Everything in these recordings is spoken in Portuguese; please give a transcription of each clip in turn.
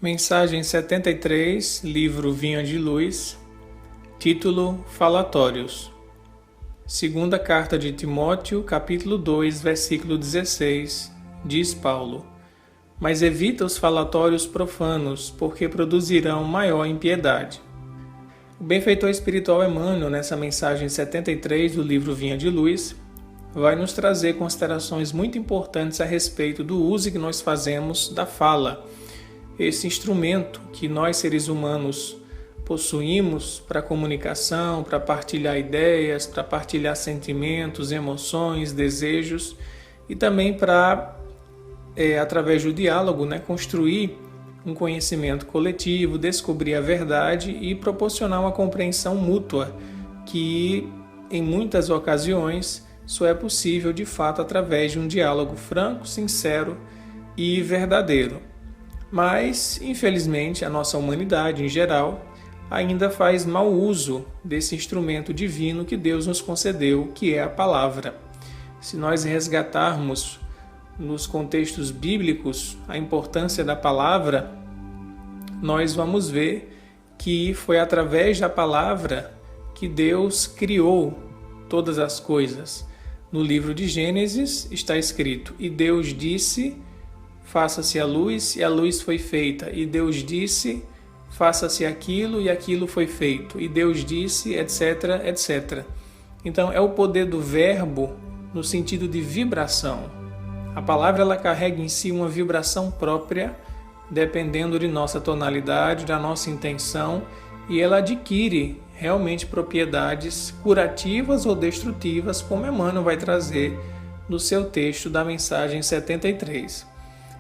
Mensagem 73, livro Vinha de Luz, título Falatórios. Segunda carta de Timóteo, capítulo 2, versículo 16, diz Paulo: Mas evita os falatórios profanos, porque produzirão maior impiedade. O benfeitor espiritual Emmanuel, nessa mensagem 73 do livro Vinha de Luz, vai nos trazer considerações muito importantes a respeito do uso que nós fazemos da fala, esse instrumento que nós seres humanos possuímos para comunicação, para partilhar ideias, para partilhar sentimentos, emoções, desejos e também para, através do diálogo, construir um conhecimento coletivo, descobrir a verdade e proporcionar uma compreensão mútua que, em muitas ocasiões, só é possível de fato através de um diálogo franco, sincero e verdadeiro. Mas, infelizmente, a nossa humanidade, em geral, ainda faz mau uso desse instrumento divino que Deus nos concedeu, que é a palavra. Se nós resgatarmos nos contextos bíblicos a importância da palavra, nós vamos ver que foi através da palavra que Deus criou todas as coisas. No livro de Gênesis está escrito: E Deus disse: faça-se a luz, e a luz foi feita. E Deus disse: faça-se aquilo, e aquilo foi feito. E Deus disse, etc, etc. Então, é o poder do verbo no sentido de vibração. A palavra ela carrega em si uma vibração própria, dependendo de nossa tonalidade, da nossa intenção, e ela adquire realmente propriedades curativas ou destrutivas, como Emmanuel vai trazer no seu texto da mensagem 73.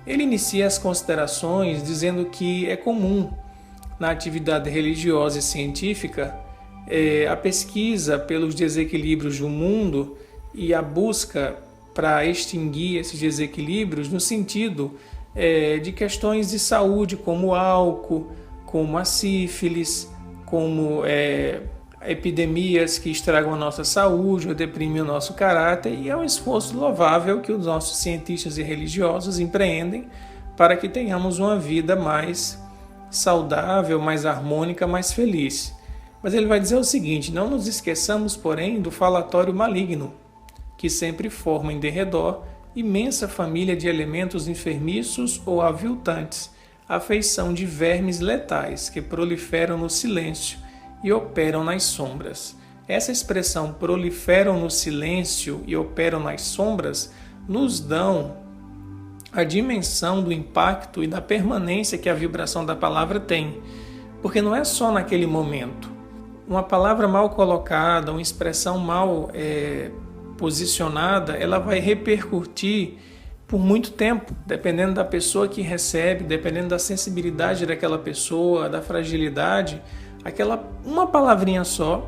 Ele inicia as considerações dizendo que é comum na atividade religiosa e científica a pesquisa pelos desequilíbrios do mundo e a busca para extinguir esses desequilíbrios no sentido de questões de saúde, como o álcool, como a sífilis, como epidemias que estragam a nossa saúde ou deprimem o nosso caráter, e é um esforço louvável que os nossos cientistas e religiosos empreendem para que tenhamos uma vida mais saudável, mais harmônica, mais feliz. Mas ele vai dizer o seguinte: não nos esqueçamos, porém, do falatório maligno, que sempre forma em derredor imensa família de elementos enfermiços ou aviltantes, à feição de vermes letais que proliferam no silêncio e operam nas sombras. Essa expressão proliferam no silêncio e operam nas sombras nos dão a dimensão do impacto e da permanência que a vibração da palavra tem. Porque não é só naquele momento. Uma palavra mal colocada, uma expressão mal posicionada, ela vai repercutir por muito tempo, dependendo da pessoa que recebe, dependendo da sensibilidade daquela pessoa, da fragilidade. Uma palavrinha só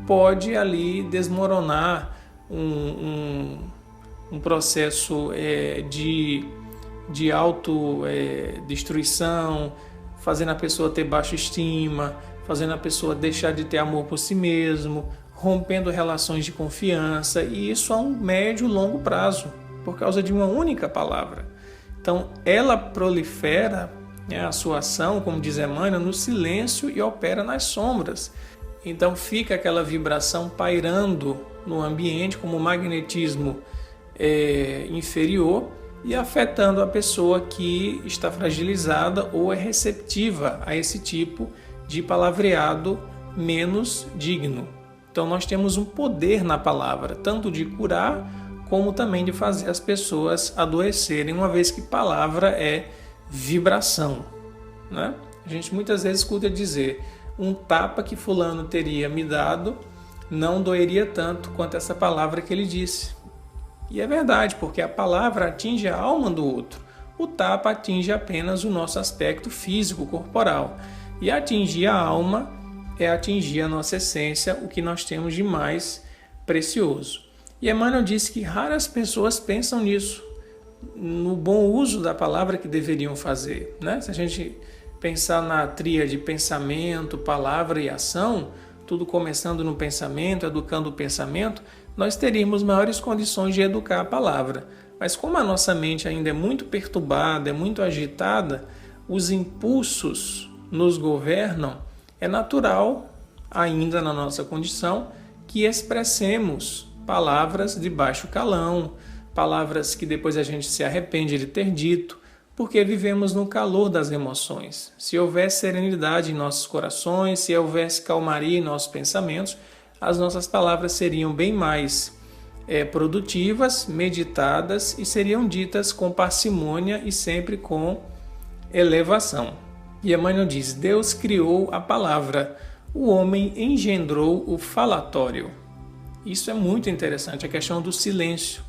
pode ali desmoronar um processo de autodestruição, fazendo a pessoa ter baixa estima, fazendo a pessoa deixar de ter amor por si mesmo, rompendo relações de confiança, e isso a um médio e longo prazo, por causa de uma única palavra. Então, ela prolifera a sua ação, como diz Emmanuel, no silêncio e opera nas sombras. Então fica aquela vibração pairando no ambiente como magnetismo inferior e afetando a pessoa que está fragilizada ou é receptiva a esse tipo de palavreado menos digno. Então nós temos um poder na palavra, tanto de curar como também de fazer as pessoas adoecerem, uma vez que palavra é vibração, né? A gente muitas vezes escuta dizer: um tapa que fulano teria me dado não doeria tanto quanto essa palavra que ele disse. E é verdade, porque a palavra atinge a alma do outro. O tapa atinge apenas o nosso aspecto físico, corporal. E atingir a alma é atingir a nossa essência, o que nós temos de mais precioso. E Emmanuel disse que raras pessoas pensam nisso, no bom uso da palavra que deveriam fazer, né? Se a gente pensar na tríade pensamento, palavra e ação, tudo começando no pensamento, educando o pensamento, nós teríamos maiores condições de educar a palavra. Mas como a nossa mente ainda é muito perturbada, é muito agitada, os impulsos nos governam, é natural, ainda na nossa condição, que expressemos palavras de baixo calão, palavras que depois a gente se arrepende de ter dito, porque vivemos no calor das emoções. Se houvesse serenidade em nossos corações, se houvesse calmaria em nossos pensamentos, as nossas palavras seriam bem mais produtivas, meditadas e seriam ditas com parcimônia e sempre com elevação. E Emmanuel diz: Deus criou a palavra, o homem engendrou o falatório. Isso é muito interessante, a questão do silêncio,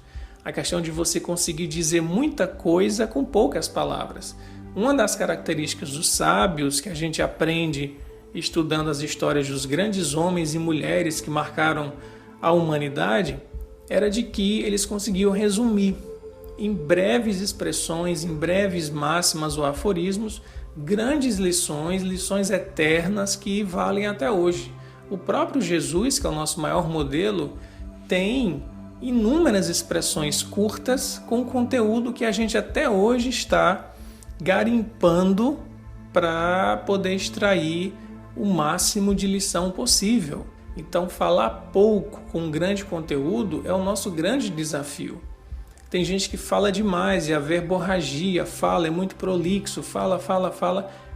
a questão de você conseguir dizer muita coisa com poucas palavras. Uma das características dos sábios que a gente aprende estudando as histórias dos grandes homens e mulheres que marcaram a humanidade era de que eles conseguiam resumir em breves expressões, em breves máximas ou aforismos, grandes lições, lições eternas que valem até hoje. O próprio Jesus, que é o nosso maior modelo, tem inúmeras expressões curtas com conteúdo que a gente até hoje está garimpando para poder extrair o máximo de lição possível. Então, falar pouco com grande conteúdo é o nosso grande desafio. Tem gente que fala demais e a verborragia, é muito prolixo, fala,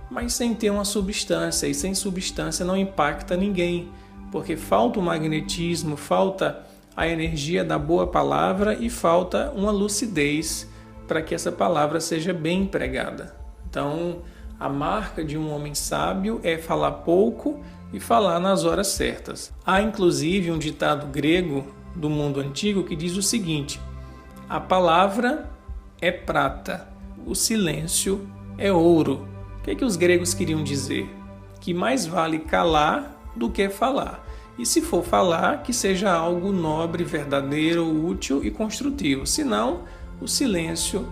mas sem ter uma substância, e sem substância não impacta ninguém, porque falta o magnetismo, falta a energia da boa palavra e falta uma lucidez para que essa palavra seja bem empregada. Então, a marca de um homem sábio é falar pouco e falar nas horas certas. Há inclusive um ditado grego do mundo antigo que diz o seguinte: a palavra é prata, o silêncio é ouro. O que os gregos queriam dizer? Que mais vale calar do que falar. E se for falar, que seja algo nobre, verdadeiro, útil e construtivo. Senão, o silêncio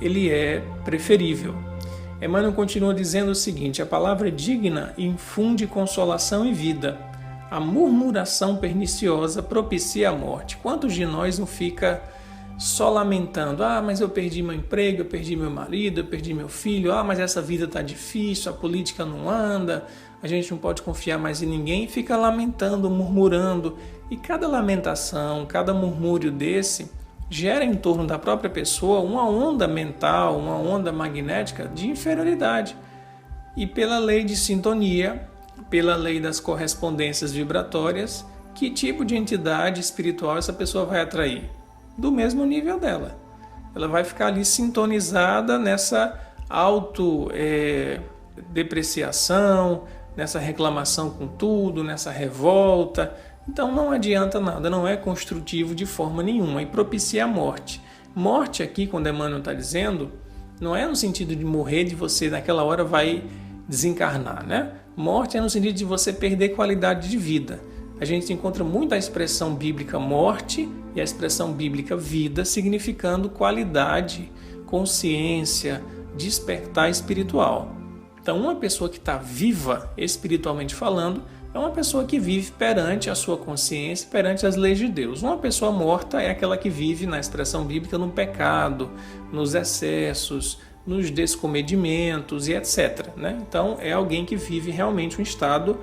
ele é preferível. Emmanuel continua dizendo o seguinte: a palavra digna infunde consolação e vida. A murmuração perniciosa propicia a morte. Quantos de nós não fica só lamentando: mas eu perdi meu emprego, eu perdi meu marido, eu perdi meu filho, mas essa vida está difícil, a política não anda, a gente não pode confiar mais em ninguém, e fica lamentando, murmurando. E cada lamentação, cada murmúrio desse gera em torno da própria pessoa uma onda mental, uma onda magnética de inferioridade. E pela lei de sintonia, pela lei das correspondências vibratórias, que tipo de entidade espiritual essa pessoa vai atrair? Do mesmo nível dela. Ela vai ficar ali sintonizada nessa autodepreciação, nessa reclamação com tudo, nessa revolta. Então não adianta nada, não é construtivo de forma nenhuma e propicia a morte. Morte aqui, quando Emmanuel está dizendo, não é no sentido de morrer, de você naquela hora vai desencarnar, né? Morte é no sentido de você perder qualidade de vida. A gente encontra muito a expressão bíblica morte e a expressão bíblica vida, significando qualidade, consciência, despertar espiritual. Então, uma pessoa que está viva, espiritualmente falando, é uma pessoa que vive perante a sua consciência, perante as leis de Deus. Uma pessoa morta é aquela que vive, na expressão bíblica, no pecado, nos excessos, nos descomedimentos e etc. Né? Então, é alguém que vive realmente um estado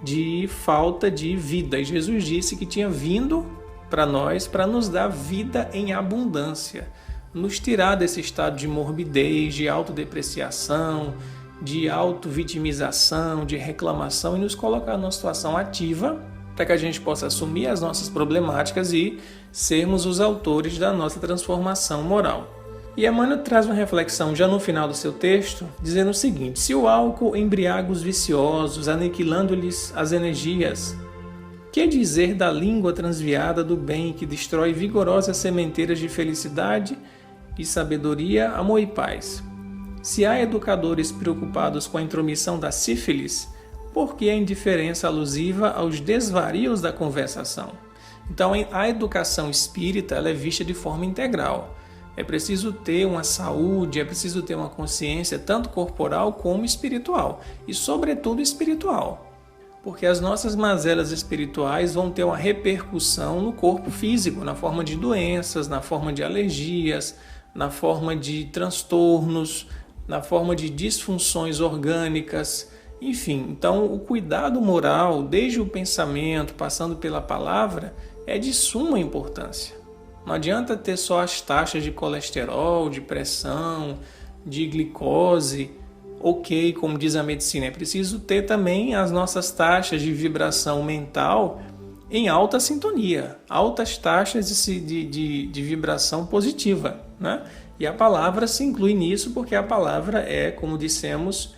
de falta de vida. E Jesus disse que tinha vindo para nós para nos dar vida em abundância, nos tirar desse estado de morbidez, de autodepreciação, de autovitimização, de reclamação e nos colocar numa situação ativa para que a gente possa assumir as nossas problemáticas e sermos os autores da nossa transformação moral. E Emmanuel traz uma reflexão já no final do seu texto, dizendo o seguinte: se o álcool embriaga os viciosos, aniquilando-lhes as energias, que dizer da língua transviada do bem que destrói vigorosas sementeiras de felicidade e sabedoria, amor e paz? Se há educadores preocupados com a intromissão da sífilis, por que a indiferença alusiva aos desvarios da conversação? Então, a educação espírita ela é vista de forma integral. É preciso ter uma saúde, é preciso ter uma consciência tanto corporal como espiritual, e sobretudo espiritual. Porque as nossas mazelas espirituais vão ter uma repercussão no corpo físico, na forma de doenças, na forma de alergias, na forma de transtornos, na forma de disfunções orgânicas, enfim. Então, o cuidado moral, desde o pensamento, passando pela palavra, é de suma importância. Não adianta ter só as taxas de colesterol, de pressão, de glicose, ok, como diz a medicina. É preciso ter também as nossas taxas de vibração mental em alta sintonia, altas taxas de vibração positiva, né? E a palavra se inclui nisso porque a palavra é, como dissemos,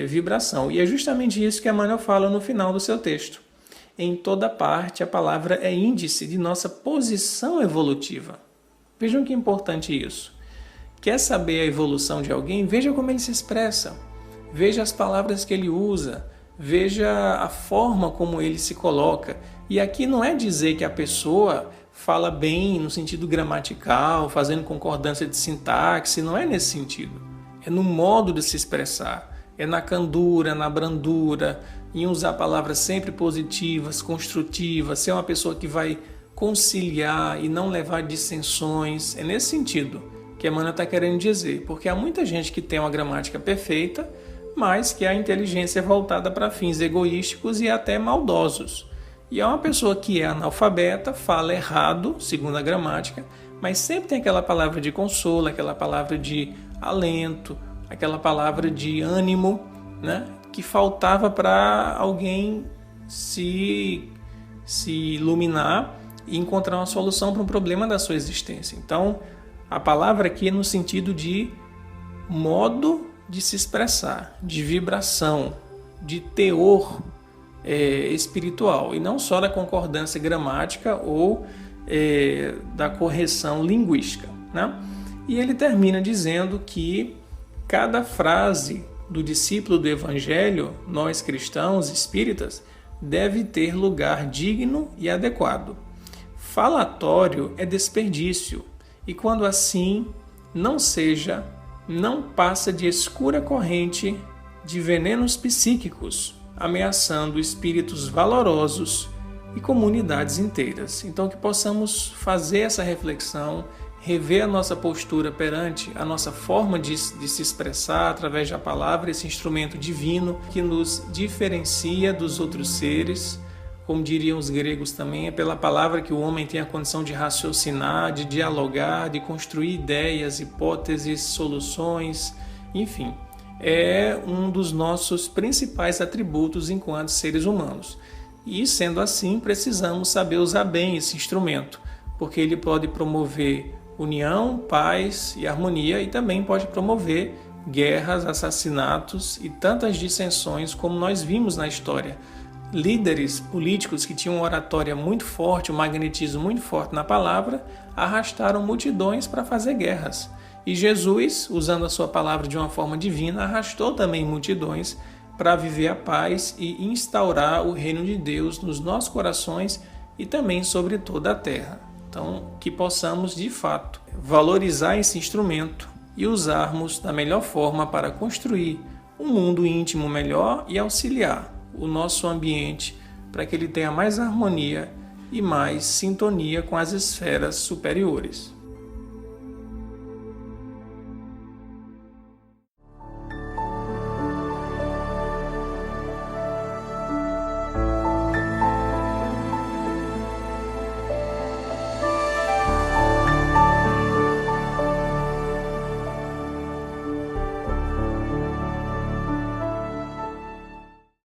vibração. E é justamente isso que Emmanuel fala no final do seu texto. Em toda parte, a palavra é índice de nossa posição evolutiva. Vejam que importante isso. Quer saber a evolução de alguém? Veja como ele se expressa. Veja as palavras que ele usa. Veja a forma como ele se coloca. E aqui não é dizer que a pessoa fala bem no sentido gramatical, fazendo concordância de sintaxe, não é nesse sentido. É no modo de se expressar. É na candura, na brandura, em usar palavras sempre positivas, construtivas, ser uma pessoa que vai conciliar e não levar dissensões. É nesse sentido que Emmanuel está querendo dizer, porque há muita gente que tem uma gramática perfeita, mas que a inteligência é voltada para fins egoísticos e até maldosos. E é uma pessoa que é analfabeta, fala errado, segundo a gramática, mas sempre tem aquela palavra de consolo, aquela palavra de alento, aquela palavra de ânimo, né, que faltava para alguém se iluminar e encontrar uma solução para um problema da sua existência. Então, a palavra aqui é no sentido de modo de se expressar, de vibração, de teor espiritual, e não só da concordância gramática ou da correção linguística, né? E ele termina dizendo que cada frase do discípulo do Evangelho, nós cristãos espíritas, deve ter lugar digno e adequado. Falatório é desperdício, e quando assim não seja, não passa de escura corrente de venenos psíquicos, ameaçando espíritos valorosos e comunidades inteiras. Então, que possamos fazer essa reflexão, rever a nossa postura perante a nossa forma de se expressar através da palavra, esse instrumento divino que nos diferencia dos outros seres. Como diriam os gregos também, é pela palavra que o homem tem a condição de raciocinar, de dialogar, de construir ideias, hipóteses, soluções, enfim. É um dos nossos principais atributos enquanto seres humanos. E, sendo assim, precisamos saber usar bem esse instrumento, porque ele pode promover união, paz e harmonia, e também pode promover guerras, assassinatos e tantas dissensões como nós vimos na história. Líderes políticos que tinham uma oratória muito forte, um magnetismo muito forte na palavra, arrastaram multidões para fazer guerras. E Jesus, usando a sua palavra de uma forma divina, arrastou também multidões para viver a paz e instaurar o reino de Deus nos nossos corações e também sobre toda a terra. Então, que possamos, de fato, valorizar esse instrumento e usarmos da melhor forma para construir um mundo íntimo melhor e auxiliar o nosso ambiente para que ele tenha mais harmonia e mais sintonia com as esferas superiores.